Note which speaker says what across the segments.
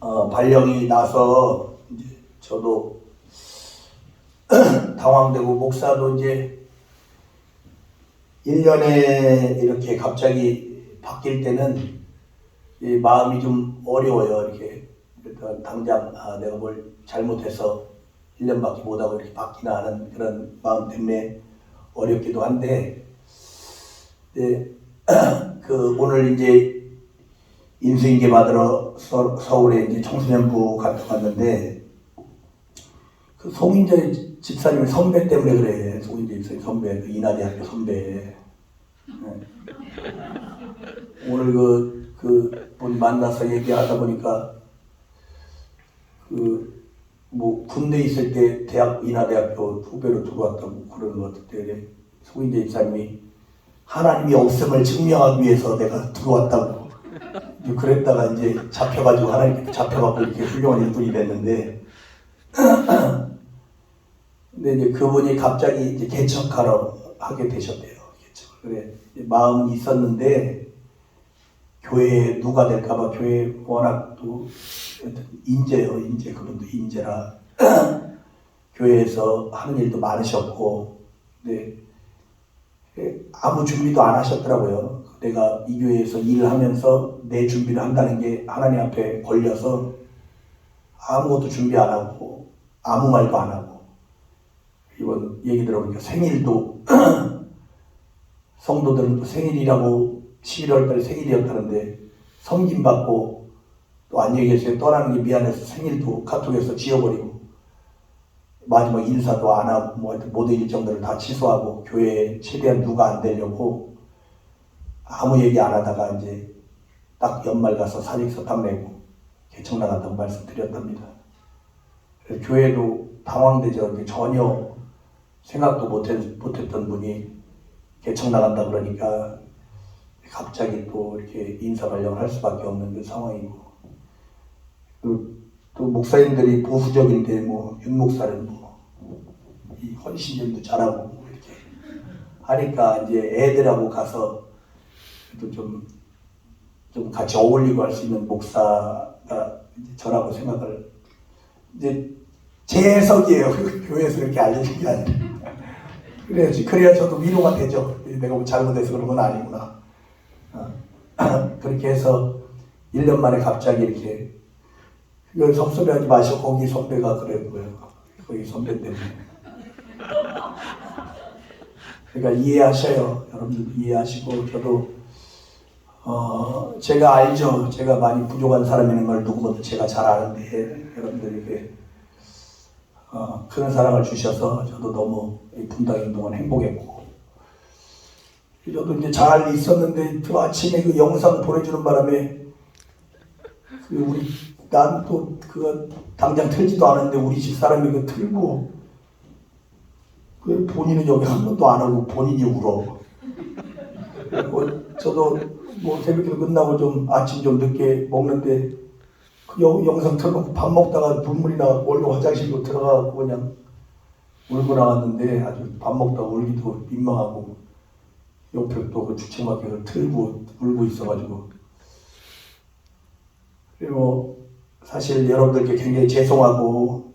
Speaker 1: 발령이 나서 이제 저도 당황되고, 목사도 이제 1년에 이렇게 갑자기 바뀔 때는 이 마음이 좀 어려워요. 이렇게 일단 당장 내가 뭘 잘못해서 1년밖에 못하고 이렇게 바뀌나 하는 그런 마음 때문에 어렵기도 한데, 오늘 이제 인수인계 받으러 서울에 이제 청소년부 갔다 왔는데, 그 송인재 집사님 선배 때문에 그래. 송인재 집사님 선배, 그 인하대학교 선배. 네. 오늘 분 만나서 얘기하다 보니까 군대 있을 때 인하대학교 후배로 들어왔다고 그러는 것 같은데, 송인재 집사님이 하나님이 없음을 증명하기 위해서 내가 들어왔다고 그랬다가 이제 잡혀가지고 하나님께 잡혀갖고 이렇게 훌륭한 일꾼이 됐는데, 근데 이제 그분이 갑자기 이제 개척하러 하게 되셨대요. 그래 마음이 있었는데 교회에 누가 될까봐, 교회 워낙 또 인재요. 그분도 인재라 교회에서 하는 일도 많으셨고, 근데 아무 준비도 안 하셨더라고요. 내가 이 교회에서 일을 하면서 내 준비를 한다는 게 하나님 앞에 걸려서 아무것도 준비 안 하고 아무 말도 안 하고, 이번 얘기 들어보니까 생일도 성도들은 또 생일이라고 11월 달에 생일이었다는데 섬김받고 또 안녕히 계세요 떠나는 게 미안해서 생일도 카톡에서 지워버리고 마지막 인사도 안 하고 모든 일정들을 다 취소하고 교회에 최대한 누가 안 되려고 아무 얘기 안 하다가 이제 딱 연말 가서 사직서딱 내고 개척 나간다고 말씀드렸답니다. 그래서 교회도 당황되죠. 전혀 생각도 못했던 분이 개척 나간다 그러니까 갑자기 또 이렇게 인사 발령을 할 수밖에 없는 그 상황이고, 또 목사님들이 보수적인데 윤 목사는 이 헌신일도 잘하고 이렇게 하니까 이제 애들하고 가서 또 좀 같이 어울리고 할 수 있는 목사가 이제 저라고 생각을, 이제 제 해석이에요. 교회에서 이렇게 알려진 게 아니에요. 그래야 저도 위로가 되죠. 내가 뭐 잘못해서 그런 건 아니구나. 그렇게 해서 1년 만에 갑자기 이렇게, 여기 섭섭해하지 마시고 거기 선배가 그랬고요. 거기 선배 때문에. 그러니까 이해하셔요. 여러분들도 이해하시고, 저도 제가 알죠. 제가 많이 부족한 사람이라는 걸 누구보다 제가 잘 아는데, 여러분들에게 큰 사랑을 주셔서 저도 너무 분당 동안 행복했고, 저도 이제 잘 있었는데 그 아침에 그 영상 보내주는 바람에 난 또 그거 당장 틀지도 않았는데 우리 집 사람이 그 틀고, 그 본인은 여기 한 번도 안 하고 본인이 울어. 저도 새벽에 끝나고 아침 좀 늦게 먹는데 그 영상 틀고 밥 먹다가 눈물이 나고 얼른 화장실로 들어가고 그냥 울고 나왔는데, 아주 밥 먹다가 울기도 민망하고 옆에 또 그 주책맞게 틀고 울고 있어가지고, 그리고 사실 여러분들께 굉장히 죄송하고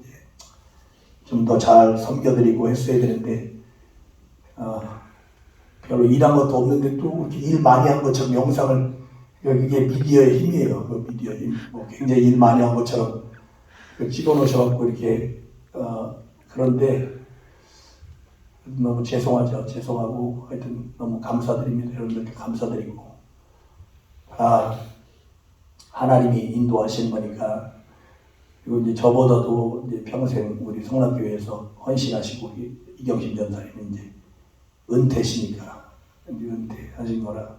Speaker 1: 좀 더 잘 섬겨드리고 했어야 되는데 별로 일한 것도 없는데 또 이렇게 일 많이 한 것처럼 영상을, 그게 미디어의 힘이에요. 그 미디어의 힘. 굉장히 일 많이 한 것처럼 찍어놓으셔갖고 이렇게 그런데 너무 죄송하죠. 죄송하고 하여튼 너무 감사드립니다. 여러분들께 감사드리고, 하나님이 인도하신 거니까. 그리고 이제 저보다도 이제 평생 우리 성락교회에서 헌신하시고 이경심 전사님은 이제 은퇴시니까 이제 은퇴하신 거라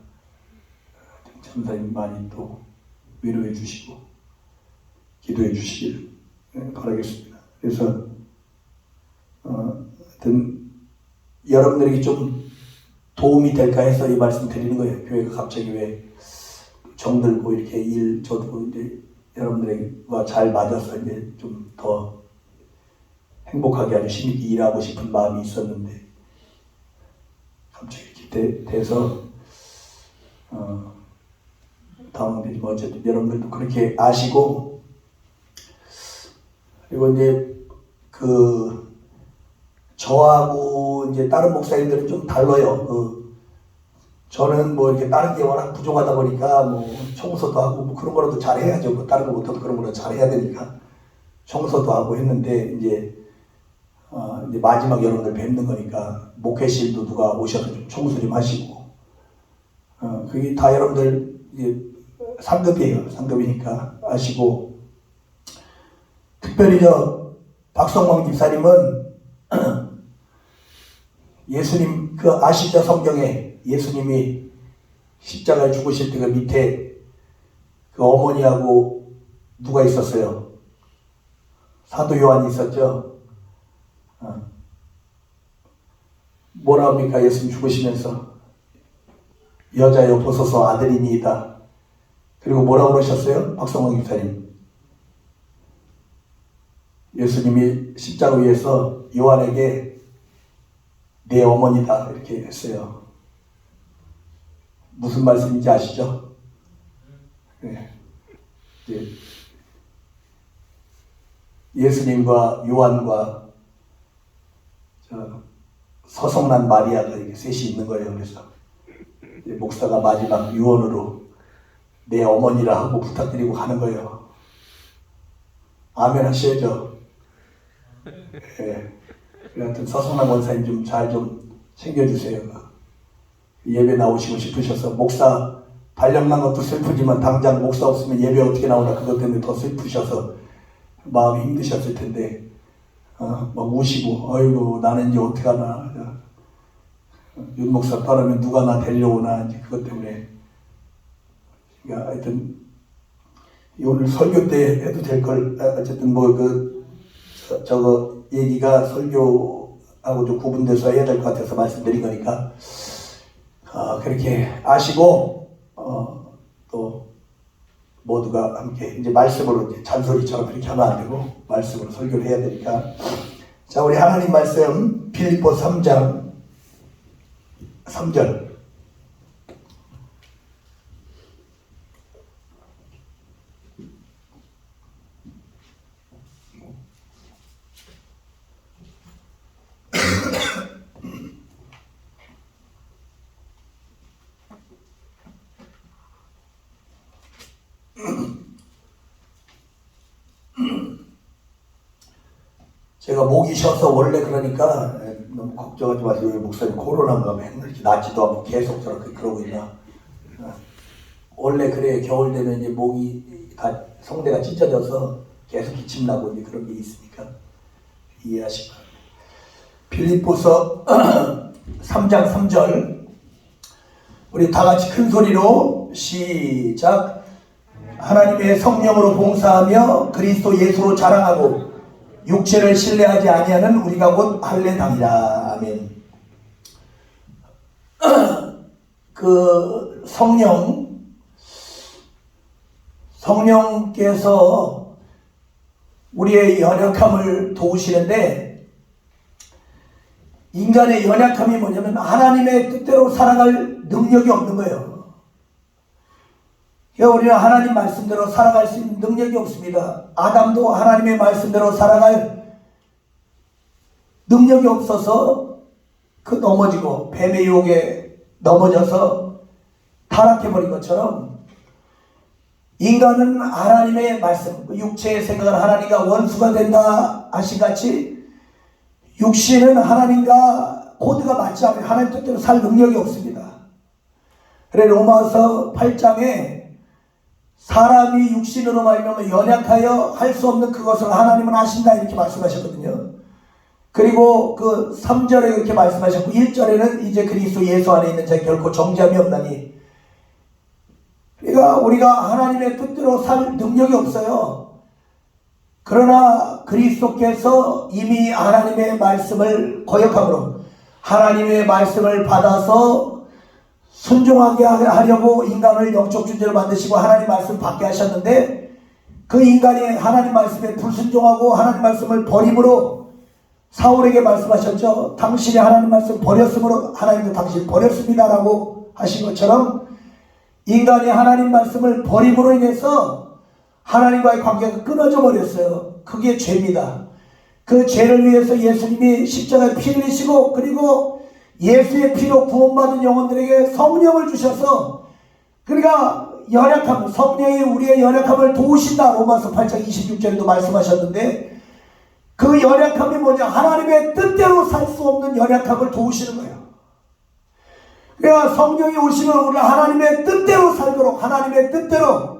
Speaker 1: 전사님 많이 또 위로해 주시고 기도해 주시길 바라겠습니다. 그래서 하여튼 여러분들에게 좀 도움이 될까 해서 이 말씀 드리는 거예요. 교회가 갑자기 왜 정들고 이렇게 저도 이제 여러분들과 잘 맞아서 이제 좀 더 행복하게 아주 힘있게 일하고 싶은 마음이 있었는데 갑자기 이렇게 돼서 당황되지만 어쨌든 여러분들도 그렇게 아시고 그리고 이제 저하고 이제 다른 목사님들은 좀 달라요. 저는 뭐 이렇게 다른 게 워낙 부족하다 보니까 뭐 청소도 하고 뭐 그런 거라도 잘 해야죠. 뭐 다른 거 못해도 그런 거라도 잘 해야 되니까 청소도 하고 했는데 이제 마지막 여러분들 뵙는 거니까 목회실도 누가 오셔서 좀 청소 좀 하시고 그게 다 여러분들 이제 상급이에요. 상급이니까 아시고 특별히 박성광 집사님은 예수님 아시죠? 성경에 예수님이 십자가에 죽으실 때 그 밑에 그 어머니하고 누가 있었어요? 사도 요한이 있었죠? 뭐라 합니까? 예수님 죽으시면서 여자여 보소서 아들이니이다. 그리고 뭐라고 그러셨어요? 박성광 집사님. 예수님이 십자가 위에서 요한에게 내 어머니다 이렇게 했어요. 무슨 말씀인지 아시죠? 네. 예수님과 요한과 서성난 마리아가 이렇게 셋이 있는 거예요. 그래서 목사가 마지막 유언으로 내 어머니라 하고 부탁드리고 가는 거예요. 아멘 하셔야죠. 네. 하여튼 서성남 원사님 좀 잘 좀 챙겨주세요. 예배 나오시고 싶으셔서 목사 발령난 것도 슬프지만 당장 목사 없으면 예배 어떻게 나오나 그것 때문에 더 슬프셔서 마음이 힘드셨을 텐데 막 우시고 어이구 나는 이제 어떡하나 윤 목사 떠나면 누가 나 데리러 오나 이제 그것 때문에 그러니까 하여튼 오늘 설교 때 해도 될 걸 어쨌든 저거 얘기가 설교하고 좀 구분돼서 해야 될 것 같아서 말씀드린 거니까 그렇게 아시고 또 모두가 함께 이제 말씀으로 이제 잔소리처럼 그렇게 하면 안 되고 말씀으로 설교를 해야 되니까 자 우리 하나님 말씀 빌립보 3장 3절 제가 목이 쉬어서 원래 그러니까 너무 걱정하지 마세요. 목사님 코로나인가 맨날 이렇게 낫지도 않고 계속 저렇게 그러고 있나. 원래 그래 겨울 되면 이제 목이 다 성대가 찢어져서 계속 기침 나고 이제 그런 게 있으니까 이해하시고. 빌립보서 3장 3절 우리 다 같이 큰 소리로 시작. 하나님의 성령으로 봉사하며 그리스도 예수로 자랑하고 육체를 신뢰하지 아니하는 우리가 곧 할례당이라. 아멘. 그 성령께서 우리의 연약함을 도우시는데 인간의 연약함이 뭐냐면 하나님의 뜻대로 살아갈 능력이 없는 거예요. 우리는 하나님 말씀대로 살아갈 수 있는 능력이 없습니다. 아담도 하나님의 말씀대로 살아갈 능력이 없어서 넘어지고 뱀의 유혹에 넘어져서 타락해버린 것처럼 인간은 하나님의 말씀, 육체의 생각을 하나님과 원수가 된다 하신 같이 육신은 하나님과 코드가 맞지 않으면 하나님 뜻대로 살 능력이 없습니다. 그래 로마서 8장에 사람이 육신으로 말미암아 연약하여 할 수 없는 그것을 하나님은 하신다 이렇게 말씀하셨거든요. 그리고 그 3절에 이렇게 말씀하셨고 1절에는 이제 그리스도 예수 안에 있는 자 결코 정죄함이 없나니. 그러니까 우리가 하나님의 뜻대로 살 능력이 없어요. 그러나 그리스도께서 이미 하나님의 말씀을 거역함으로 하나님의 말씀을 받아서 순종하게 하려고 인간을 영적 존재로 만드시고 하나님 말씀 받게 하셨는데 그 인간이 하나님 말씀에 불순종하고 하나님 말씀을 버림으로 사울에게 말씀하셨죠. 당신이 하나님 말씀 버렸으므로 하나님도 당신을 버렸습니다 라고 하신 것처럼 인간이 하나님 말씀을 버림으로 인해서 하나님과의 관계가 끊어져 버렸어요. 그게 죄입니다. 그 죄를 위해서 예수님이 십자가에 피 흘리시고 그리고 예수의 피로 구원받은 영혼들에게 성령을 주셔서 그러니까 연약함, 성령이 우리의 연약함을 도우신다. 로마서 8장 26절에도 말씀하셨는데 그 연약함이 뭐냐? 하나님의 뜻대로 살 수 없는 연약함을 도우시는 거예요. 그러니까 성령이 오시면 우리가 하나님의 뜻대로 살도록 하나님의 뜻대로.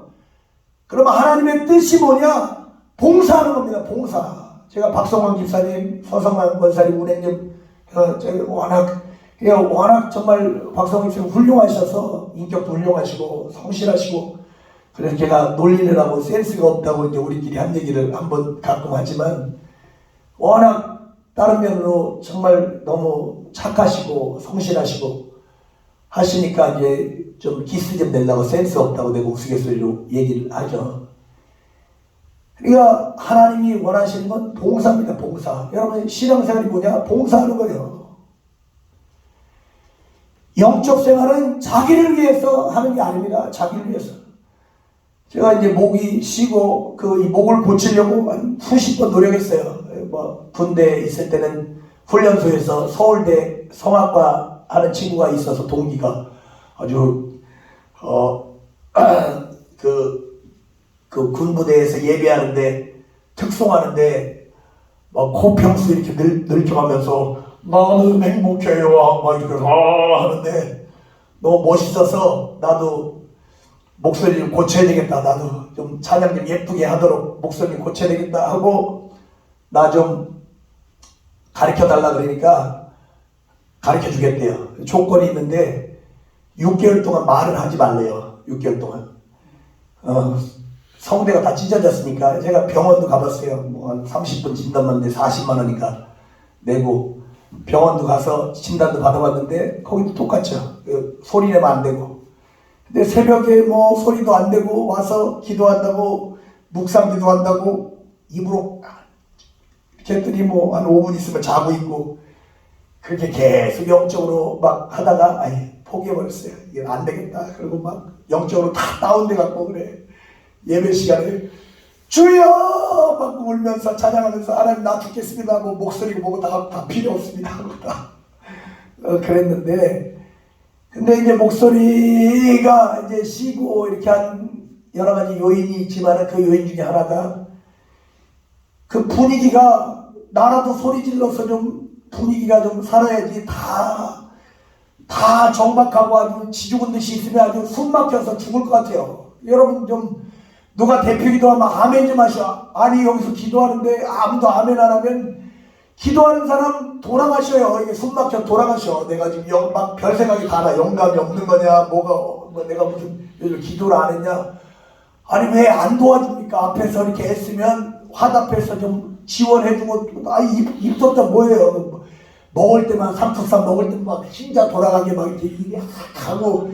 Speaker 1: 그러면 하나님의 뜻이 뭐냐? 봉사하는 겁니다. 봉사. 제가 박성환 집사님, 서성환 권사님, 운행님 워낙 정말 박성환 집사님 훌륭하셔서 인격도 훌륭하시고 성실하시고 그래서 제가 놀리느라고 센스가 없다고 이제 우리끼리 한 얘기를 한번 가끔 하지만 워낙 다른 면으로 정말 너무 착하시고 성실하시고 하시니까 이제 좀 기스 좀 내려고 센스 없다고 내가 우스갯소리로 얘기를 하죠. 그러니까 하나님이 원하시는 건 봉사입니다. 봉사. 여러분 신앙생활이 뭐냐? 봉사하는 거예요. 영적 생활은 자기를 위해서 하는 게 아닙니다. 자기를 위해서. 제가 이제 목이 쉬고 이 목을 고치려고 한 수십 번 노력했어요. 뭐 군대에 있을 때는 훈련소에서 서울대 성악과 하는 친구가 있어서 동기가 아주 그 군부대에서 예배하는데 특송하는데 막 코평수 이렇게 늘켜가면서 나는 행복해요 막 이렇게 하는데 너무 멋있어서 나도 목소리 좀 고쳐야 되겠다. 나도 좀 찬양 좀 예쁘게 하도록 목소리 좀 고쳐야 되겠다 하고 나 좀 가르쳐 달라 그러니까 가르쳐 주겠대요. 조건이 있는데 6개월 동안 말을 하지 말래요. 6개월 동안. 성대가 다 찢어졌으니까 제가 병원도 가봤어요. 뭐 한 30분 진단 받는데 40만 원이니까 내고 병원도 가서 진단도 받아봤는데 거기도 똑같죠. 소리 내면 안 되고. 근데 새벽에 뭐 소리도 안 되고 와서 기도한다고 묵상 기도한다고 입으로 이렇게 했더니 뭐 한 5분 있으면 자고 있고 그렇게 계속 영적으로 막 하다가 아예 포기해버렸어요. 이게 안 되겠다. 그리고 막 영적으로 다 다운돼 갖고 그래. 예배 시간에 주여 막 울면서 찬양하면서 하나님 나 죽겠습니다 하고 목소리고 뭐고 다 필요 없습니다 하고 다 그랬는데 근데 이제 목소리가 이제 쉬고 이렇게 한 여러 가지 요인이 있지만 그 요인 중에 하나가 그 분위기가 나라도 소리 질러서 좀 분위기가 좀 살아야지 다 정박하고 아주 지죽은 듯이 있으면 아주 숨 막혀서 죽을 것 같아요. 여러분 좀 누가 대표 기도하면 아멘 좀 하셔. 아니 여기서 기도하는데 아무도 아멘 안 하면 기도하는 사람 돌아가셔요. 이게 숨 막혀 돌아가셔. 내가 지금 막 별 생각이 다 나. 영감이 없는 거냐 뭐가 내가 무슨 기도를 안 했냐. 아니 왜 안 도와줍니까? 앞에서 이렇게 했으면 화답해서 좀 지원해주고 입 떴다 뭐예요. 먹을 때만 삼투삼 먹을 때만 막 심장 돌아가게 막 이렇게 하고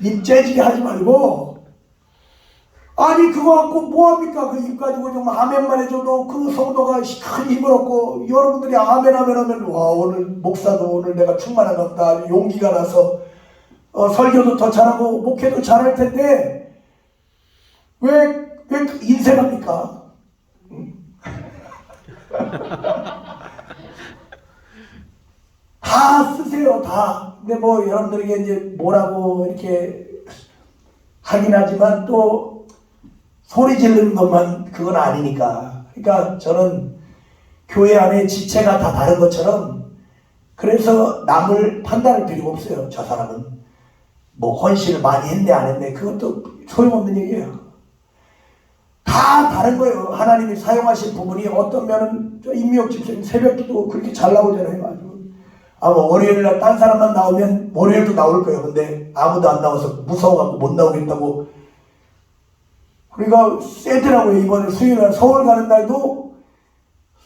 Speaker 1: 입 째지게 하지 말고 아니 그거 갖고 뭐합니까? 그 입 가지고 좀 아멘만 해줘도 그 성도가 큰 힘을 얻고 여러분들이 아멘 하면 와 오늘 목사도 오늘 내가 충만한 것 같다 용기가 나서 설교도 더 잘하고 목회도 잘할 텐데 왜 인생합니까? 다 쓰세요 다. 근데 뭐 여러분들에게 이제 뭐라고 이렇게 하긴 하지만 또 소리 지르는 것만 그건 아니니까. 그러니까 저는 교회 안에 지체가 다 다른 것처럼 그래서 남을 판단할 필요가 없어요. 저 사람은 뭐 헌신을 많이 했네 안 했네 그것도 소용없는 얘기예요. 다 다른 거예요. 하나님이 사용하신 부분이 어떤 면은 임미옥 집사님 새벽기도 그렇게 잘 나오잖아요. 아마 월요일날 딴 사람만 나오면 월요일도 나올 거예요. 근데 아무도 안 나와서 무서워갖고 못 나오겠다고. 그러니까 세더라고요. 이번에 수요일날 서울 가는 날도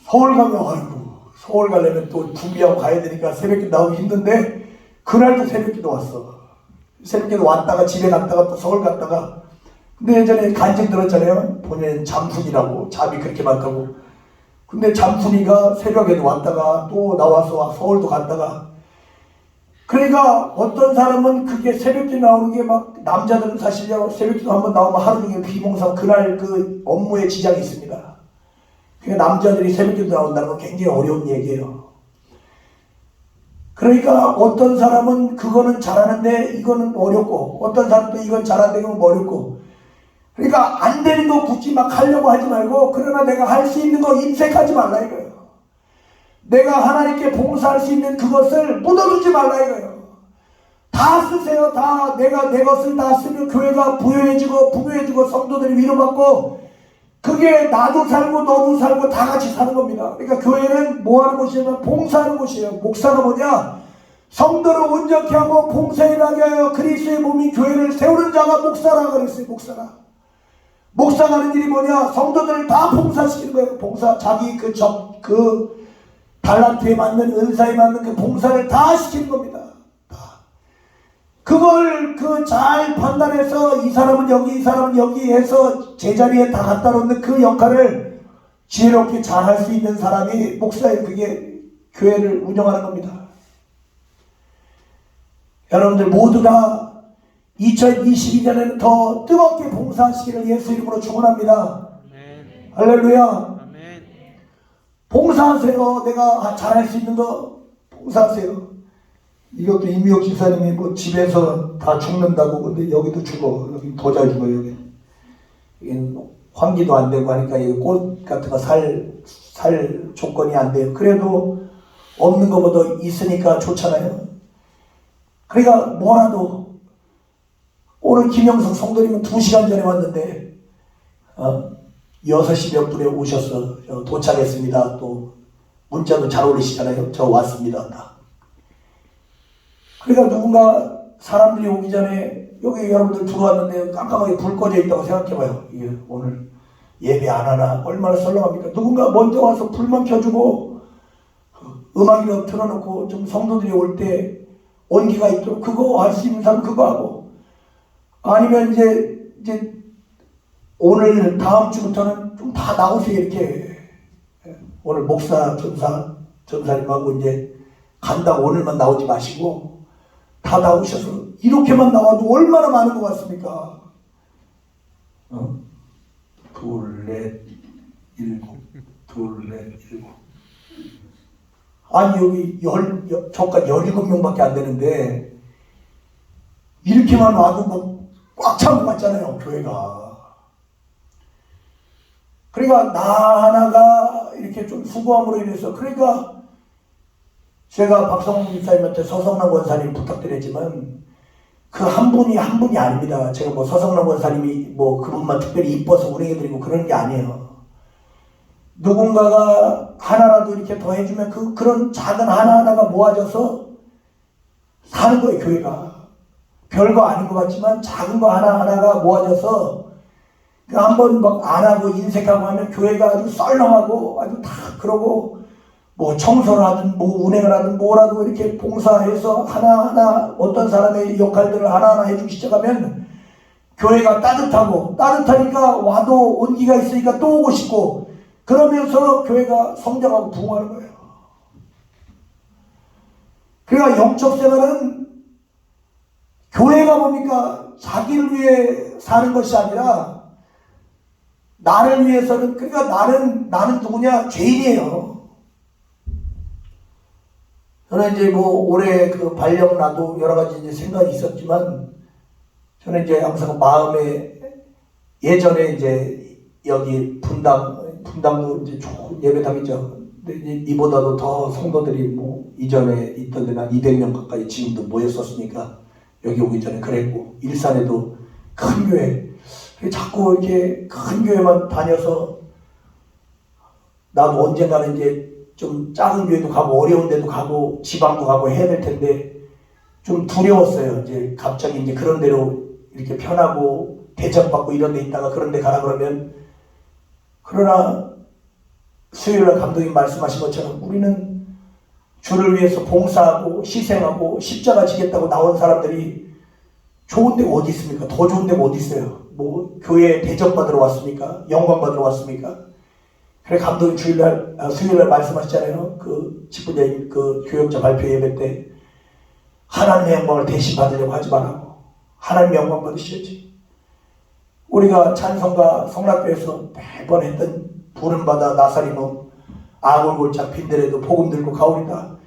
Speaker 1: 서울 가면 서울 가려면 또 준비하고 가야 되니까 새벽기도 나오기 힘든데 그날도 새벽기도 왔어. 새벽기도 왔다가 집에 갔다가 또 서울 갔다가 근데 예전에 간증 들었잖아요. 본인은 잠순이라고 잠이 그렇게 많다고. 근데 잠순이가 새벽에도 왔다가 또 나와서 서울도 갔다가 그러니까 어떤 사람은 그게 새벽에 나오는 게 막 남자들은 사실요 새벽에 한번 나오면 하루 종일 비몽사몽 그날 그 업무에 지장이 있습니다. 그러니까 남자들이 새벽에 나온다는 건 굉장히 어려운 얘기예요. 그러니까 어떤 사람은 그거는 잘하는데 이거는 어렵고 어떤 사람도 이건 잘하는데 이건 어렵고 그러니까 안 되는 거 굳이 막 하려고 하지 말고 그러나 내가 할 수 있는 거 인색하지 말라 이거예요. 내가 하나님께 봉사할 수 있는 그것을 묻어두지 말라 이거예요. 다 쓰세요. 다 내가 내 것을 다 쓰면 교회가 부유해지고 풍요해지고 성도들이 위로받고 그게 나도 살고 너도 살고 다 같이 사는 겁니다. 그러니까 교회는 뭐 하는 곳이냐면 봉사하는 곳이에요. 목사가 뭐냐? 성도를 온전케 하고 봉사일하게 하여 그리스도의 몸인 교회를 세우는 자가 목사라 그랬어요. 목사가 하는 일이 뭐냐? 성도들을 다 봉사시키는 거예요. 봉사, 자기 그 달란트에 맞는 은사에 맞는 그 봉사를 다 시키는 겁니다. 그걸 잘 판단해서 이 사람은 여기 이 사람은 여기 해서 제자리에 다 갖다 놓는 그 역할을 지혜롭게 잘 할 수 있는 사람이 목사예요. 그게 교회를 운영하는 겁니다. 여러분들 모두 다 2022년에는 더 뜨겁게 봉사하시기를 예수 이름으로 축원합니다. 할렐루야. 봉사하세요. 내가 잘할 수 있는 거 봉사하세요. 이것도 임미옥 집사님이 뭐 집에서 다 죽는다고 근데 여기도 죽어. 여기 더 잘 죽어. 여기 환기도 안 되고 하니까 여기 꽃 같은 거 살 조건이 안 돼요. 그래도 없는 것보다 있으니까 좋잖아요. 그러니까 뭐라도 오늘 김영석 성도님은 2시간 전에 왔는데 6시 몇 분에 오셨어. 도착했습니다. 또 문자도 잘 올리시잖아요. 저 왔습니다. 다. 그러니까 누군가 사람들이 오기 전에 여기 여러분들 들어왔는데 깜깜하게 불 꺼져 있다고 생각해봐요. 이게 오늘 예배 안 하나 얼마나 썰렁합니까? 누군가 먼저 와서 불만 켜주고 음악이라도 틀어놓고 좀 성도들이 올 때 온기가 있도록 그거 할 수 있는 사람 그거 하고 아니면 이제 오늘 다음 주부터는 좀 다 나오세요. 이렇게 오늘 목사 전사님하고 이제 간다고 오늘만 나오지 마시고 다 나오셔서 이렇게만 나와도 얼마나 많은 것 같습니까? 둘, 넷, 일곱. 아니 여기 저까지 17명밖에 안 되는데 이렇게만 와도 뭐 꽉 찬 것 같잖아요. 교회가. 그러니까 나 하나가 이렇게 좀 수고함으로 인해서 그러니까 제가 박성훈 집사님한테 서성남 권사님 부탁드렸지만 그 한 분이 아닙니다. 제가 뭐 서성남 권사님이 뭐 그분만 특별히 이뻐서 운행해드리고 그런 게 아니에요. 누군가가 하나라도 이렇게 더 해주면 그런 작은 하나하나가 모아져서 사는 거예요. 교회가. 별거 아닌 것 같지만 작은 거 하나하나가 모아져서 한번 막 안 하고 인색하고 하면 교회가 아주 썰렁하고 아주 다 그러고 뭐 청소를 하든 뭐 운행을 하든 뭐라도 이렇게 봉사해서 하나하나 어떤 사람의 역할들을 하나하나 해주기 시작하면 교회가 따뜻하니까 와도 온기가 있으니까 또 오고 싶고 그러면서 교회가 성장하고 부흥하는 거예요. 그러니까 영적 생활은 교회가 뭡니까? 자기를 위해 사는 것이 아니라 나를 위해서는 그러니까 나는 누구냐? 죄인이에요. 저는 이제 뭐 올해 그 발령 나도 여러 가지 이제 생각이 있었지만 저는 이제 항상 마음에 예전에 이제 여기 분당도 이제 좋은 예배당이죠. 근데 이제 이보다도 더 성도들이 뭐 이전에 있던 데는 한 200명 가까이 지금도 모였었으니까 여기 오기 전에 그랬고 일산에도 큰 교회 자꾸 이렇게 큰 교회만 다녀서 나도 언젠가는 이제 좀 작은 교회도 가고 어려운 데도 가고 지방도 가고 해야 될 텐데 좀 두려웠어요. 이제 갑자기 이제 그런 데로 이렇게 편하고 대접받고 이런 데 있다가 그런 데 가라 그러면 그러나 수요일날 감독님 말씀하신 것처럼 우리는 주를 위해서 봉사하고 희생하고 십자가 지겠다고 나온 사람들이 좋은 데가 어디 있습니까? 더 좋은 데가 어디 있어요? 뭐 교회에 대접받으러 왔습니까? 영광 받으러 왔습니까? 그래 감독님 수요일날 말씀하셨잖아요. 그 직분자인 그 교역자 발표 예배 때 하나님의 영광을 대신 받으려고 하지 말라고. 하나님의 영광 받으셔야지. 우리가 찬송가 성락교에서 매번 했던 부름받아 나사림은 아골골짝 빈들에도 복음 들고 가오리다.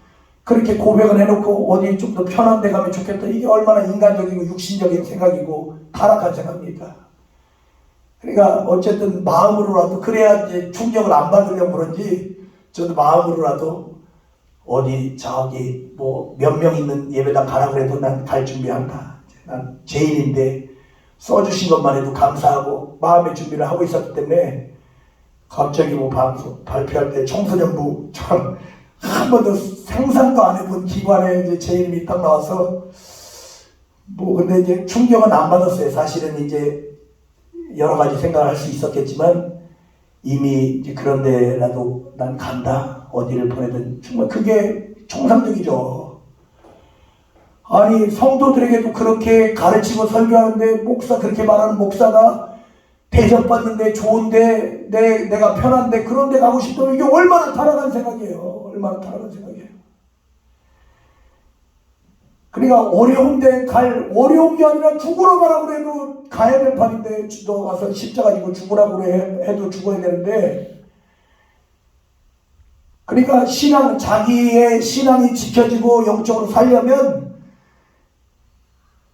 Speaker 1: 그렇게 고백을 해놓고 어디 좀 더 편한 데 가면 좋겠다. 이게 얼마나 인간적이고 육신적인 생각이고 타락한 생각입니까? 그러니까 어쨌든 마음으로라도 그래야 이제 충격을 안 받으려고 그런지 저도 마음으로라도 어디 저기 뭐 몇 명 있는 예배당 가라 그래도 난 갈 준비한다. 난 죄인인데 써주신 것만 해도 감사하고 마음의 준비를 하고 있었기 때문에 갑자기 뭐 방송 발표할 때 청소년부처럼 한 번도 상상도 안 해본 기관에 이제 제 이름이 딱 나와서 뭐 근데 이제 충격은 안 받았어요. 사실은 이제 여러 가지 생각을 할 수 있었겠지만 이미 이제 그런 데라도 난 간다. 어디를 보내든 정말 그게 정상적이죠. 아니 성도들에게도 그렇게 가르치고 설교하는데 목사 그렇게 말하는 목사가 대접받는데 좋은데 내가 편한데 그런 데 가고 싶다면 이게 얼마나 타락한 생각이에요. 얼마나 타락한 생각이에요. 그러니까 어려운데 어려운 게 아니라 죽으러 가라고 해도 가야 될 판인데 너 가서 십자가 지고 죽으라고 해도 죽어야 되는데 그러니까 자기의 신앙이 지켜지고 영적으로 살려면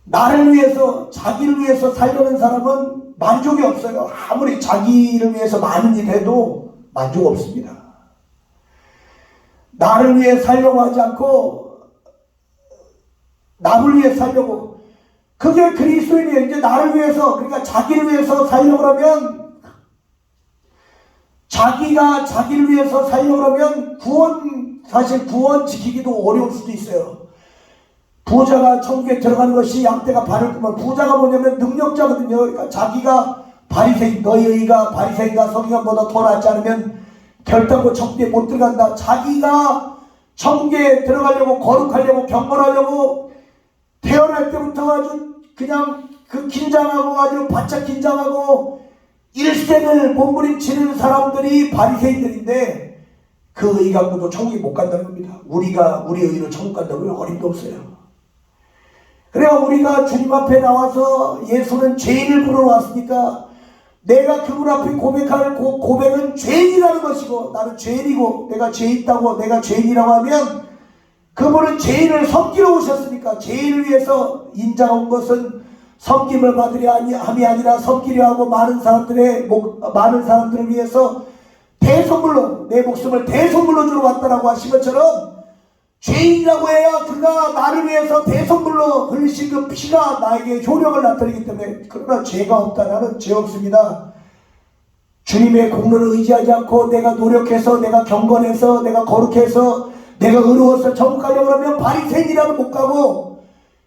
Speaker 1: 나를 위해서 자기를 위해서 살려는 사람은 만족이 없어요. 아무리 자기를 위해서 많은 일 해도 만족 없습니다. 나를 위해 살려고 하지 않고 남을 위해 살려고. 그게 그리스도인이에요. 이제 나를 위해서, 그러니까 자기를 위해서 살려고 하면, 자기가 자기를 위해서 살려고 하면 사실 구원 지키기도 어려울 수도 있어요. 부자가 천국에 들어가는 것이 양떼가 발을 끄면, 부자가 뭐냐면 능력자거든요. 그러니까 자기가 바리새인, 너희 의가 바리새인과 서기관보다 더 낫지 않으면 결단코 천국에 못 들어간다. 자기가 천국에 들어가려고, 거룩하려고, 경건하려고 태어날 때부터 아주 그냥 긴장하고 아주 바짝 긴장하고 일생을 몸부림치는 사람들이 바리새인들인데 그 의 갖고도 천국에 못 간다는 겁니다. 우리가 우리의 의로 천국 간다고요? 어림도 없어요. 그래야 우리가 주님 앞에 나와서 예수는 죄인을 부르러 왔으니까 내가 그분 앞에 고백할 고백은 죄인이라는 것이고 나는 죄인이고 내가 죄 있다고 내가 죄인이라고 하면 그분은 죄인을 섬기러 오셨으니까 죄인을 위해서 인자한 것은 섬김을 받으려 함이 아니라 섬기려 하고 많은 사람들을 위해서 대선물로 내 목숨을 대선물로 주러 왔다라고 하신 것처럼 죄인이라고 해야 그가 나를 위해서 대선물로 흘리신 그 피가 나에게 효력을 나타내기 때문에 그러나 죄가 없다. 나는 죄 없습니다. 주님의 공로를 의지하지 않고 내가 노력해서 내가 경건해서 내가 거룩해서 내가 의로워서 천국 가려고 하면 바리새인이라도 못 가고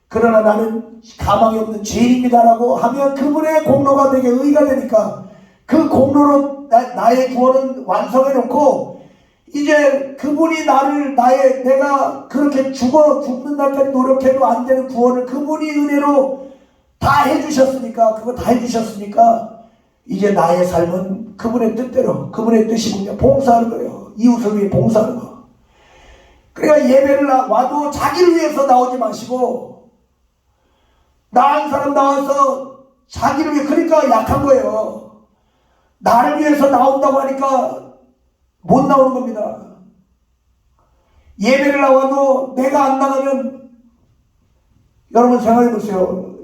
Speaker 1: 그러나 나는 가망이 없는 죄인입니다라고 하면 그분의 공로가 내게 의가 되니까 그 공로로 나의 구원은 완성해 놓고 이제 그분이 내가 그렇게 죽는 날까지 노력해도 안 되는 구원을 그분이 은혜로 다 해주셨으니까 그거 다 해주셨으니까 이제 나의 삶은 그분의 뜻대로 그분의 뜻이 뭐냐 봉사하는 거예요. 이웃을 위해 봉사하는 거. 그러니까 예배를 와도 자기를 위해서 나오지 마시고 나 한 사람 나와서 자기를 위해 그러니까 약한 거예요. 나를 위해서 나온다고 하니까 못 나오는 겁니다. 예배를 나와도 내가 안 나가면 여러분 생각해 보세요.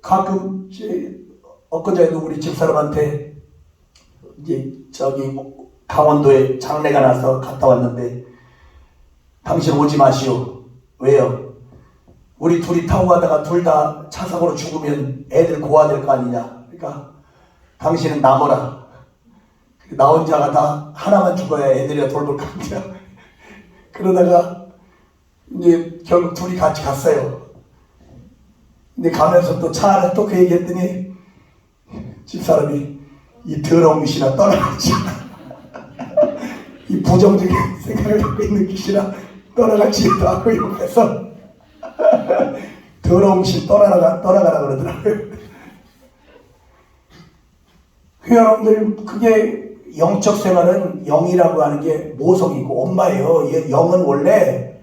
Speaker 1: 가끔 엊그제도 우리 집사람한테 이제 저기 강원도에 장례가 나서 갔다 왔는데 당신 오지 마시오. 왜요? 우리 둘이 타고 가다가 둘 다 차 사고로 죽으면 애들 고아될 거 아니냐. 그러니까 당신은 남어라. 나 혼자가 다 하나만 죽어야 애들이가 돌볼 겁니다. 그러다가 이제 결국 둘이 같이 갔어요. 근데 가면서 또 차 안에 또 그 얘기했더니 집사람이 이 더러운 귀신아 떠나가지 이 부정적인 생각을 갖고 있는 귀신아 떠나가지 하고 옆에서 더러운 귀신 떠나가라 그러더라고요. 여러분들 그게 영적 생활은 영이라고 하는 게 모성이고 엄마예요. 영은 원래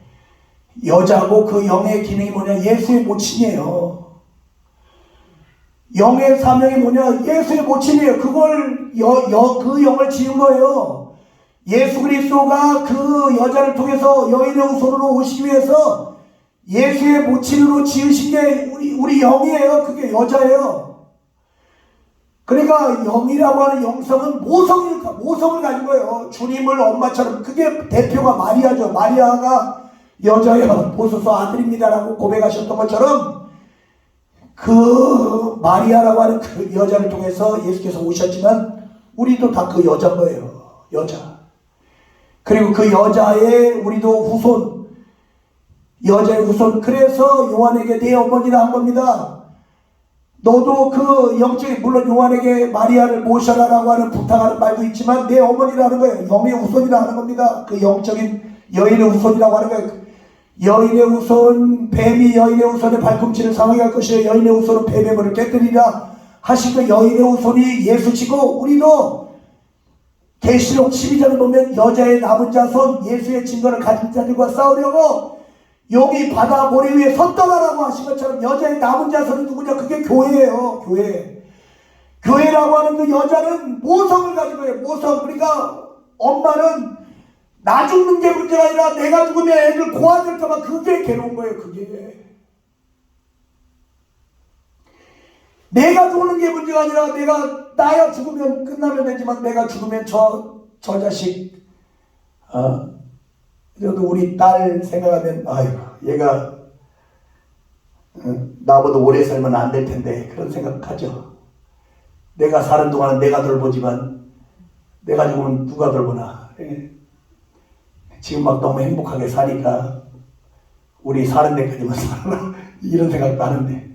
Speaker 1: 여자고 그 영의 기능이 뭐냐? 예수의 모친이에요. 영의 사명이 뭐냐? 예수의 모친이에요. 그 영을 지은 거예요. 예수 그리스도가 그 여자를 통해서 여인의 후손으로 오시기 위해서 예수의 모친으로 지으신 게 우리 영이에요. 그게 여자예요. 그러니까 영이라고 하는 영성은 모성을 가진 거예요. 주님을 엄마처럼. 그게 대표가 마리아죠. 마리아가 여자여 보소서 아들입니다라고 고백하셨던 것처럼 그 마리아라고 하는 그 여자를 통해서 예수께서 오셨지만 우리도 다 그 여자인 거예요. 여자. 그리고 그 여자의 우리도 후손, 여자의 후손. 그래서 요한에게 내 어머니라 한 겁니다. 너도 그 영적인, 물론 요한에게 마리아를 모셔라라고 하는 부탁하는 말도 있지만 내 어머니라는 거예요. 영의 후손이라 하는 겁니다. 그 영적인 여인의 후손이라고 하는 거예요. 여인의 후손, 뱀이 여인의 후손의 발꿈치를 상하게 할 것이요 여인의 후손은 뱀의 머리를 깨뜨리라 하신 그 여인의 후손이 예수시고, 우리도 계시록 12장을 보면 여자의 남은 자손, 예수의 증거를 가진 자들과 싸우려고 여기 바다 모래 위에 섰더라라고 하신 것처럼 여자의 남은 자손이 누구냐? 그게 교회예요. 교회. 교회라고 하는 그 여자는 모성을 가진 거예요. 모성. 그러니까 엄마는 나 죽는 게 문제가 아니라 내가 죽으면 애들 고아될까봐 그게 괴로운 거예요. 그게. 내가 죽는 게 문제가 아니라 나야 죽으면 끝나면 되지만 내가 죽으면 저 자식, 그래도 우리 딸 생각하면 아유 얘가 나보다 오래 살면 안 될 텐데 그런 생각하죠. 내가 사는 동안은 내가 돌보지만 내가 죽으면 누가 돌보나. 지금 막 너무 행복하게 사니까 우리 사는 데까지만 살아라 이런 생각도 하는데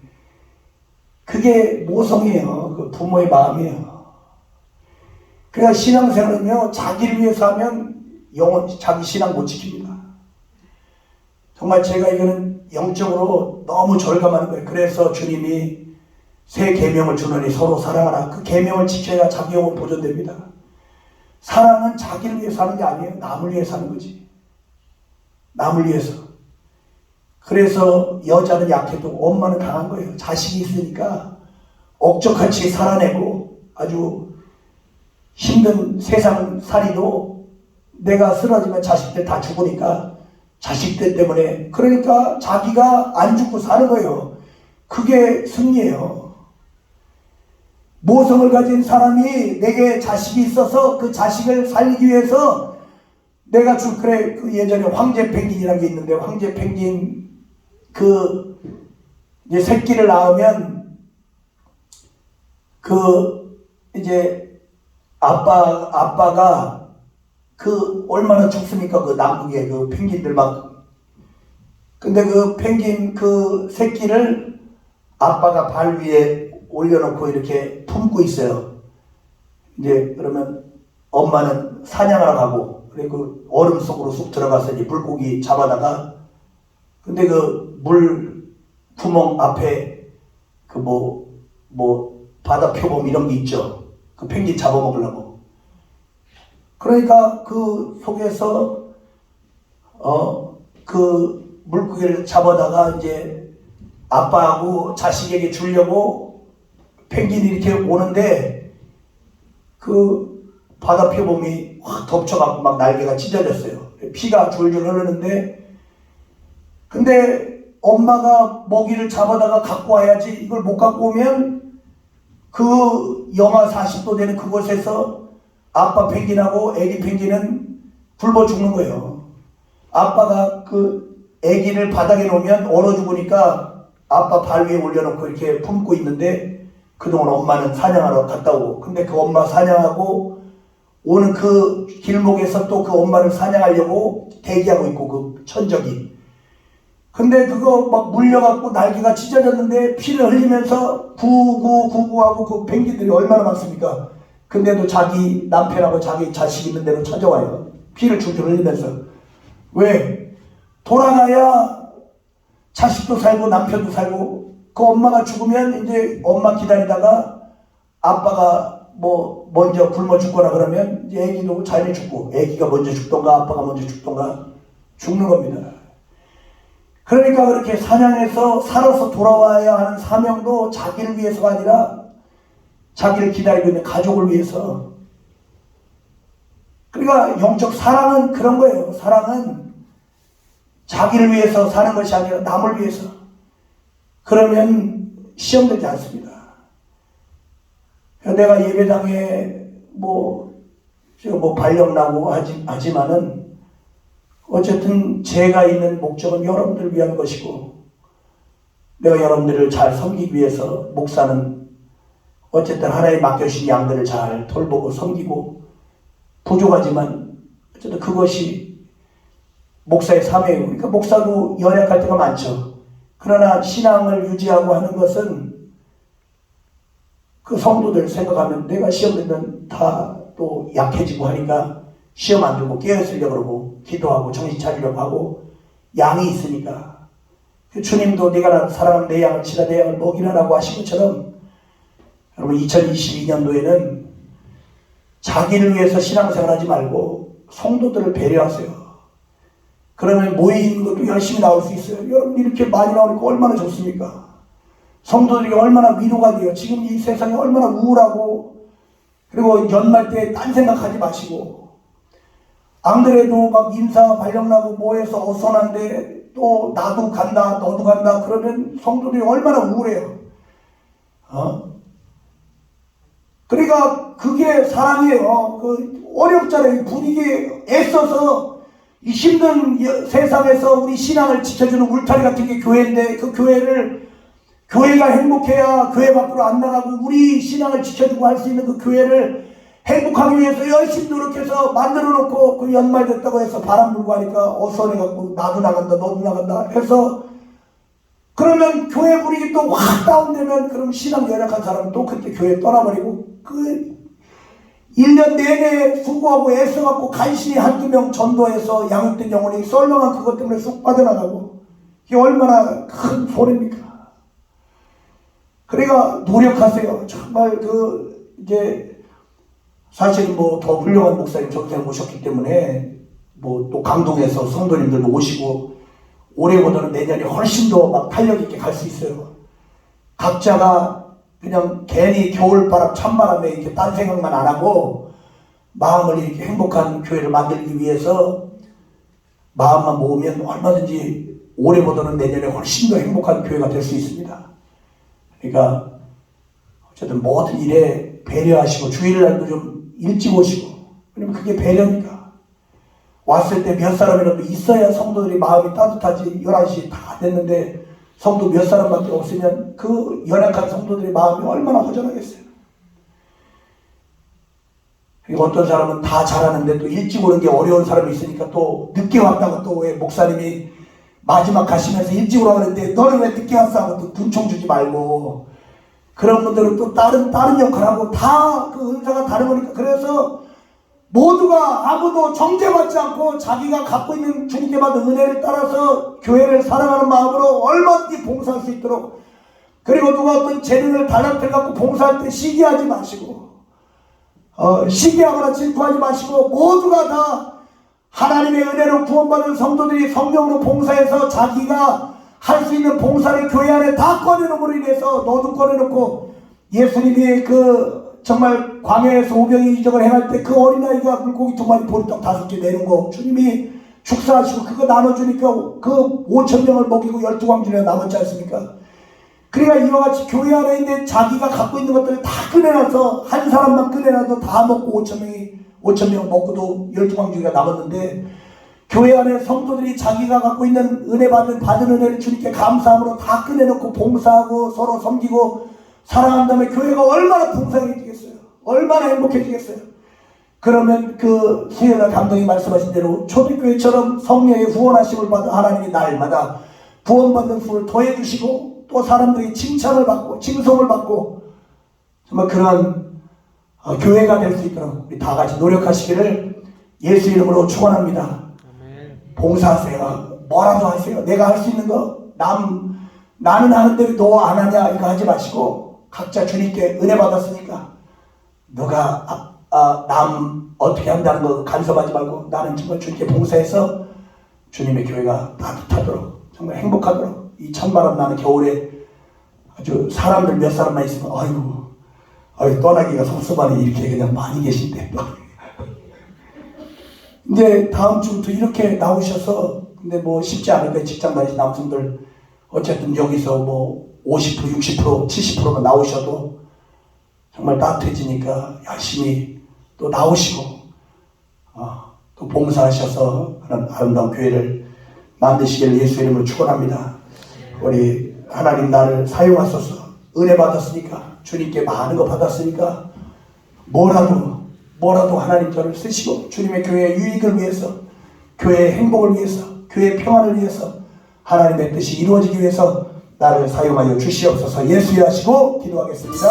Speaker 1: 그게 모성이에요. 그 부모의 마음이에요. 그래야 신앙생활은요, 자기를 위해서 하면 영원히 자기 신앙 못 지킵니다. 정말 제가 이거는 영적으로 너무 절감하는 거예요. 그래서 주님이 새 계명을 주노니 서로 사랑하라. 그 계명을 지켜야 자기 영혼 보존됩니다. 사랑은 자기를 위해서 하는 게 아니에요. 남을 위해서 하는 거지. 남을 위해서. 그래서 여자는 약해도 엄마는 강한 거예요. 자식이 있으니까 억적같이 살아내고 아주 힘든 세상 살이도 내가 쓰러지면 자식들 다 죽으니까 자식들 때문에, 그러니까 자기가 안 죽고 사는 거예요. 그게 승리예요. 모성을 가진 사람이 내게 자식이 있어서 그 자식을 살리기 위해서 내가 그래, 그 예전에 황제 펭귄이라는 게 있는데, 황제 펭귄 그 이제 새끼를 낳으면 그 이제 아빠가 그 얼마나 죽습니까? 그 남극에 그 펭귄들 막. 근데 그 펭귄 그 새끼를 아빠가 발 위에 올려놓고 이렇게 품고 있어요. 이제 그러면 엄마는 사냥하러 가고, 그래 그 얼음 속으로 쑥 들어가서 이제 물고기 잡아다가, 근데 그 물 구멍 앞에 그 바다 표범 이런 게 있죠. 그 펭귄 잡아먹으려고. 그러니까 그 속에서 그 물고기를 잡아다가 이제 아빠하고 자식에게 주려고 펭귄이 이렇게 오는데 그 바다 표범이 확 덮쳐갖고 막 날개가 찢어졌어요. 피가 줄줄 흐르는데, 근데 엄마가 먹이를 잡아다가 갖고 와야지, 이걸 못 갖고 오면 그 영하 40도 되는 그곳에서 아빠 펭귄하고 애기 펭귄은 굶어 죽는 거예요. 아빠가 그 애기를 바닥에 놓으면 얼어 죽으니까 아빠 발 위에 올려놓고 이렇게 품고 있는데, 그동안 엄마는 사냥하러 갔다 오고, 근데 그 엄마 사냥하고 오는 그 길목에서 또 그 엄마를 사냥하려고 대기하고 있고, 그 천적이. 근데 그거 막 물려갖고 날개가 찢어졌는데 피를 흘리면서 구구구구하고 그 펭귄들이 얼마나 많습니까? 근데도 자기 남편하고 자기 자식 있는 데로 찾아와요. 피를 줄줄 흘리면서. 왜? 돌아가야 자식도 살고 남편도 살고, 그 엄마가 죽으면 이제 엄마 기다리다가 아빠가 먼저 굶어 죽거나 그러면 이제 애기도 자연히 죽고, 애기가 먼저 죽던가 아빠가 먼저 죽던가 죽는 겁니다. 그러니까 그렇게 사냥해서 살아서 돌아와야 하는 사명도 자기를 위해서가 아니라 자기를 기다리고 있는 가족을 위해서. 그러니까 영적 사랑은 그런 거예요. 사랑은 자기를 위해서 사는 것이 아니라 남을 위해서. 그러면 시험되지 않습니다. 내가 예배당에 발령나고 하지만은 어쨌든 제가 있는 목적은 여러분들을 위한 것이고, 내가 여러분들을 잘 섬기기 위해서 목사는 어쨌든 하나님 맡겨주신 양들을 잘 돌보고 섬기고, 부족하지만 어쨌든 그것이 목사의 사명이고, 그러니까 목사도 연약할 때가 많죠. 그러나 신앙을 유지하고 하는 것은 그 성도들 생각하면 내가 시험 되면 다 또 약해지고 하니까 시험 안 들고 깨어있으려고 그러고 기도하고 정신 차리려고 하고, 양이 있으니까. 주님도 네가 사랑하는 내 양을 치라 내 양을 먹이라라고 하신 것처럼, 여러분 2022년도에는 자기를 위해서 신앙생활하지 말고 성도들을 배려하세요. 그러면 모이는 것도 열심히 나올 수 있어요. 여러분 이렇게 많이 나오니까 얼마나 좋습니까? 성도들이 얼마나 위로가 돼요. 지금 이 세상이 얼마나 우울하고, 그리고 연말 때 딴 생각하지 마시고, 안 그래도 막 인사 발령나고 뭐해서 어선한데 또 나도 간다 너도 간다 그러면 성도들이 얼마나 우울해요. 그러니까 그게 사랑이에요. 그 어렵잖아요. 분위기에 애써서 이 힘든 세상에서 우리 신앙을 지켜주는 울타리 같은 게 교회인데, 그 교회가 행복해야 교회 밖으로 안 나가고 우리 신앙을 지켜주고 할 수 있는 그 교회를 행복하기 위해서 열심히 노력해서 만들어 놓고, 그 연말 됐다고 해서 바람 불고 하니까 어선해갖고 나도 나간다 너도 나간다 해서, 그러면 교회 분위기 또 확 다운되면 그럼 신앙 연약한 사람은 또 그때 교회 떠나버리고, 그 1년 내내 수고하고 애써갖고 간신히 한두 명 전도해서 양육된 영혼이 썰렁한 그것 때문에 쑥 빠져나가고, 이게 얼마나 큰 손해입니까? 그러니까 노력하세요. 정말 이제 사실은 더 훌륭한 목사님 전생 모셨기 때문에 또 강동에서 성도님들도 오시고, 올해보다는 내년이 훨씬 더 막 탄력 있게 갈 수 있어요. 각자가 그냥 괜히 겨울바람 찬바람에 이렇게 딴 생각만 안 하고 마음을 이렇게 행복한 교회를 만들기 위해서 마음만 모으면 얼마든지 올해보다는 내년에 훨씬 더 행복한 교회가 될 수 있습니다. 그러니까 어쨌든 모든 일에 배려하시고, 주일날도 좀 일찍 오시고, 왜냐면 그게 배려니까. 왔을 때 몇 사람이라도 있어야 성도들이 마음이 따뜻하지. 11시 다 됐는데 성도 몇 사람밖에 없으면 그 연약한 성도들의 마음이 얼마나 허전하겠어요. 그리고 어떤 사람은 다 잘하는데 또 일찍 오는 게 어려운 사람이 있으니까 또 늦게 왔다고, 또 왜 목사님이 마지막 가시면서 일찍 오라고 그랬는데 너는 왜 늦게 왔어 하고 또 눈총 주지 말고, 그런 분들은 또 다른 역할하고 다 그 은사가 다른 거니까. 그래서 모두가 아무도 정죄받지 않고 자기가 갖고 있는 주님께 받은 은혜를 따라서 교회를 사랑하는 마음으로 얼마든지 봉사할 수 있도록, 그리고 누가 어떤 재능을 달란트를 갖고 봉사할 때 시기하지 마시고, 시기하거나 질투하지 마시고, 모두가 다 하나님의 은혜로 구원받은 성도들이 성령으로 봉사해서 자기가 할 수 있는 봉사를 교회 안에 다 꺼내놓음으로 인해서, 너도 꺼내놓고, 예수님이 정말 광야에서 오병이 이적을 행할 때 그 어린아이가 물고기 2마리 보리떡 5개 내는 거 주님이 축사하시고 그거 나눠주니까 그 5,000명을 먹이고 12광주리가 남았지 않습니까? 그러니까 이와 같이 교회 안에 있는 자기가 갖고 있는 것들을 다 꺼내놔서, 한 사람만 꺼내놔도 다 먹고 5,000명 먹고도 12광주리가 남았는데, 교회 안에 성도들이 자기가 갖고 있는 받은 은혜를 주님께 감사함으로 다 꺼내놓고 봉사하고 서로 섬기고 사랑한다면 교회가 얼마나 풍성해지겠어요. 얼마나 행복해지겠어요. 그러면 그 수요일 감독이 말씀하신 대로 초대교회처럼 성령의 후원하심을 받은 하나님이 날마다 구원받는 수를 더해주시고, 또 사람들이 칭찬을 받고 칭송을 받고, 정말 그런 교회가 될 수 있도록 우리 다 같이 노력하시기를 예수 이름으로 축원합니다. 봉사하세요. 뭐라도 하세요. 내가 할 수 있는 거, 나는 하는데 왜 너 안 하냐 이거 하지 마시고, 각자 주님께 은혜 받았으니까 너가 남 어떻게 한다는 거 간섭하지 말고, 나는 정말 주님께 봉사해서 주님의 교회가 따뜻하도록 정말 행복하더라고. 이 찬바람 나는 겨울에 아주 사람들 몇 사람만 있으면 아이고 떠나기가 섭섭하네 이렇게 그냥 많이 계신데 근데 다음 주부터 이렇게 나오셔서 근데 뭐 쉽지 않을 거예요. 직장 다니신 남성들 어쨌든 여기서 뭐 50%, 60%, 70%가 나오셔도 정말 따뜻해지니까 열심히 또 나오시고 또 봉사하셔서 그런 아름다운 교회를 만드시길 예수의 이름으로 축원합니다. 우리 하나님 나를 사용하소서. 은혜 받았으니까 주님께 많은 거 받았으니까 뭐라도 하나님 저를 쓰시고 주님의 교회의 유익을 위해서 교회의 행복을 위해서 교회의 평안을 위해서 하나님의 뜻이 이루어지기 위해서 나를 사용하여 주시옵소서. 예수여 하시고 기도하겠습니다.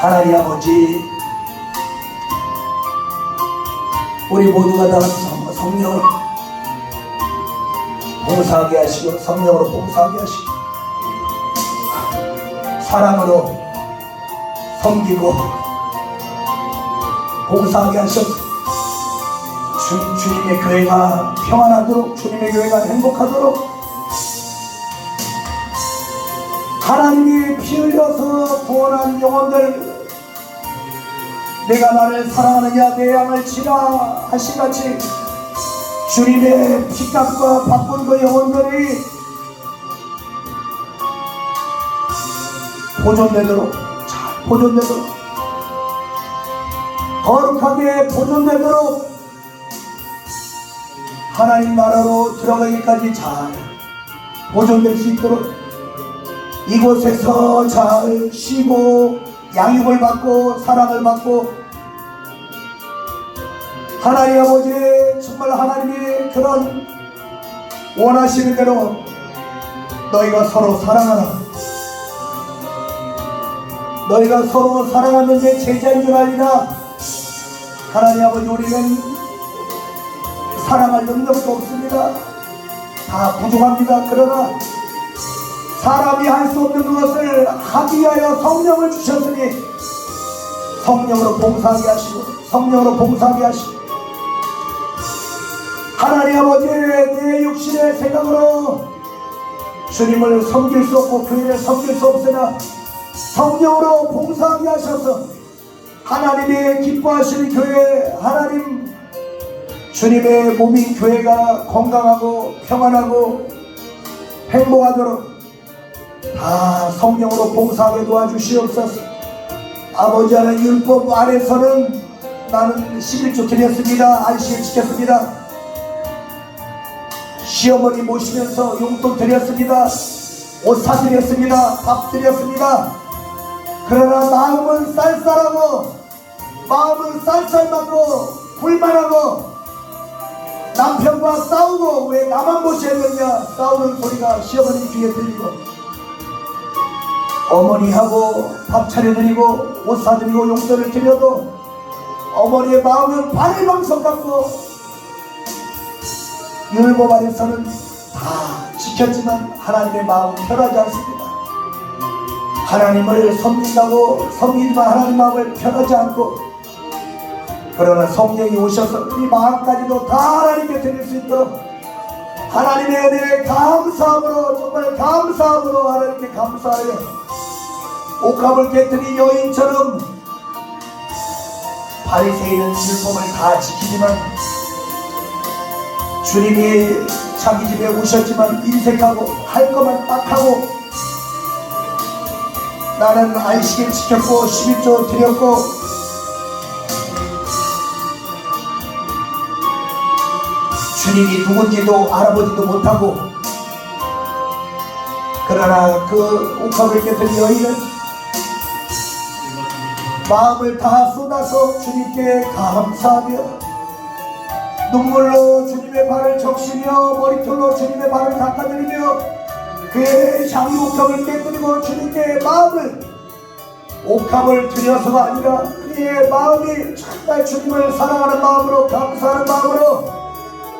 Speaker 1: 하나님 아버지, 우리 모두가 다 성령으로 봉사하게 하시고 성령으로 봉사하게 하시고 사랑으로 섬기고 봉사하게 하셔서 주님의 교회가 평안하도록 주님의 교회가 행복하도록 하나님이 피 흘려서 구원한 영혼들 내가 나를 사랑하느냐 내 양을 치라 하신같이 주님의 피값과 바꾼 그 영혼들이 보존되도록 잘 보존되도록 거룩하게 보존되도록 하나님 나라로 들어가기까지 잘 보존될 수 있도록 이곳에서 잘 쉬고 양육을 받고 사랑을 받고 하나님 아버지 정말 하나님이 그런 원하시는 대로 너희가 서로 사랑하라. 너희가 서로 사랑하는 게 제자인 줄 알리라. 하나님 아버지 우리는 사랑할 능력도 없습니다. 다 부족합니다. 그러나 사람이 할 수 없는 그것을 하기 위하여 성령을 주셨으니 성령으로 봉사하게 하시고 성령으로 봉사하게 하시고 하나님 아버지 내 육신의 생각으로 주님을 섬길 수 없고 교회를 섬길 수 없으나 성령으로 봉사하게 하셔서 하나님의 기뻐하시는 교회 하나님 주님의 몸인 교회가 건강하고 평안하고 행복하도록 다 성령으로 봉사하게 도와주시옵소서. 아버지 하나님 율법 안에서는 나는 11조 드렸습니다. 안식일 지켰습니다. 시어머니 모시면서 용돈 드렸습니다. 옷 사드렸습니다. 밥 드렸습니다. 그러나 마음은 쌀쌀하고 마음은 쌀쌀맞고 불만하고 남편과 싸우고 왜 나만 모셔야 되냐 싸우는 소리가 시어머니 귀에 들리고 어머니하고 밥 차려드리고 옷 사드리고 용돈을 드려도 어머니의 마음은 바늘방석 같고 율법 안에서는 다 지켰지만 하나님의 마음은 편하지 않습니다. 하나님을 섬긴다고 섬기지만 하나님 마음을 편하지 않고 그러나 성령이 오셔서 우리 마음까지도 다 하나님께 드릴 수 있도록 하나님의 은혜에 감사함으로 정말 감사함으로 하나님께 감사하여 옥합을 깨뜨린 여인처럼 바리새인은 율법을 다 지키지만 주님이 자기 집에 오셨지만 인색하고 할 것만 딱 하고 나는 안식일 지켰고 11조 드렸고 주님이 누군지도 알아보지도 못하고 그러나 그 옥합을 깨뜨린 여인은 마음을 다 쏟아서 주님께 감사하며 눈물로 주님의 발을 적시며 머리털로 주님의 발을 닦아드리며 그의 향유 옥합을 깨뜨리고 주님께 마음을 옥합을 드려서가 아니라 그의 마음이 정말 주님을 사랑하는 마음으로 감사하는 마음으로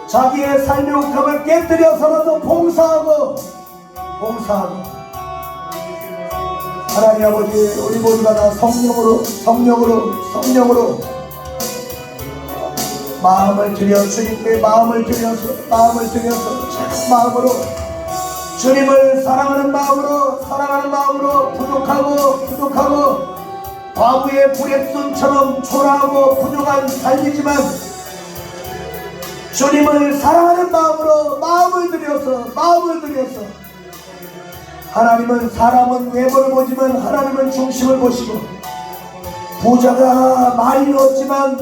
Speaker 1: 자기의 삶의 옥합을 깨뜨려서라도 봉사하고 하나님 아버지, 우리 모두가 다 성령으로 마음을 들여 주님께 마음을 들여서 마음으로 주님을 사랑하는 마음으로 부족하고 과부의 불행순처럼 초라하고 부족한 삶이지만 주님을 사랑하는 마음을 들여서 하나님은 사람은 외모를 보지만 하나님은 중심을 보시고 부자가 많이 넣었지만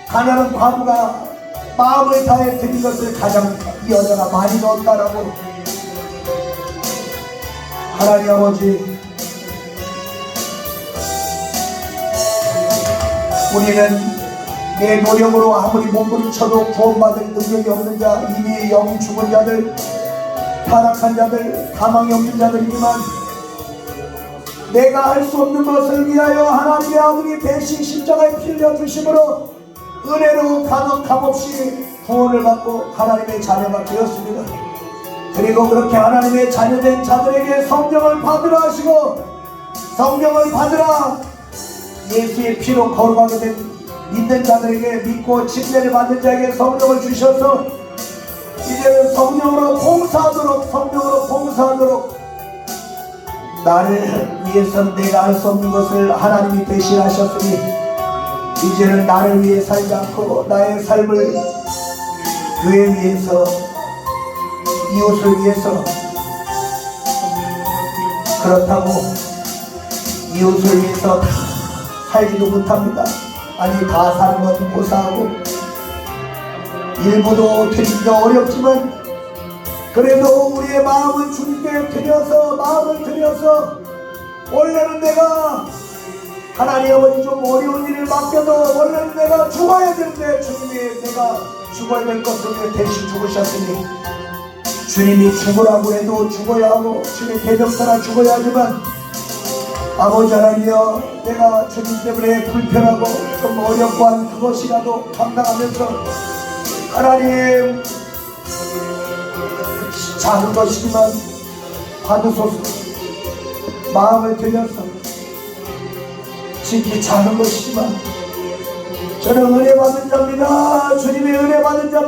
Speaker 1: 가난한 과부가 마음을 다해 드린 것을 가장 이 여자가 많이 넣었다라고. 하나님 아버지, 우리는 내 노력으로 아무리 몸부림쳐도 구원받을 능력이 없는 자, 이미 영이 죽은 자들, 타락한 자들, 가망이 없는 자들이지만 내가 할 수 없는 것을 위하여 하나님의 아들이 대신 십자가에 피 흘려 주심으로 은혜로 값없이 구원을 받고 하나님의 자녀가 되었습니다. 그리고 그렇게 하나님의 자녀된 자들에게 성령을 받으라 하시고, 성령을 받으라, 예수의 피로 거룩하게 된 믿는 자들에게, 믿고 침례를 받은 자에게 성령을 주셔서 이제는 성령으로 봉사하도록 나를 위해서는 내가 할 수 없는 것을 하나님이 대신하셨으니 이제는 나를 위해 살지 않고 나의 삶을 교회 위해서, 이웃을 위해서, 그렇다고 이웃을 위해서 다 살지도 못합니다. 아니, 다 사는 것은 고사하고 일부도 드리기가 어렵지만 그래도 우리의 마음을 주님께 마음을 들여서 원래는 내가 하나님 아버지 좀 어려운 일을 맡겨도 원래는 내가 죽어야 되는데 주님이 내가 죽어야 될 것을 위해 대신 죽으셨으니 주님이 죽으라고 해도 죽어야 하고 주님의 대적 따라 죽어야 하지만 아버지 하나님이여, 내가 주님 때문에 불편하고 좀 어렵고 한 그것이라도 감당하면서 하나님 작은 것이지만 받으소서. 마음을 들여서 지키 작은 것이지만 저는 은혜 받은 자입니다. 주님의 은혜 받은 자입니다.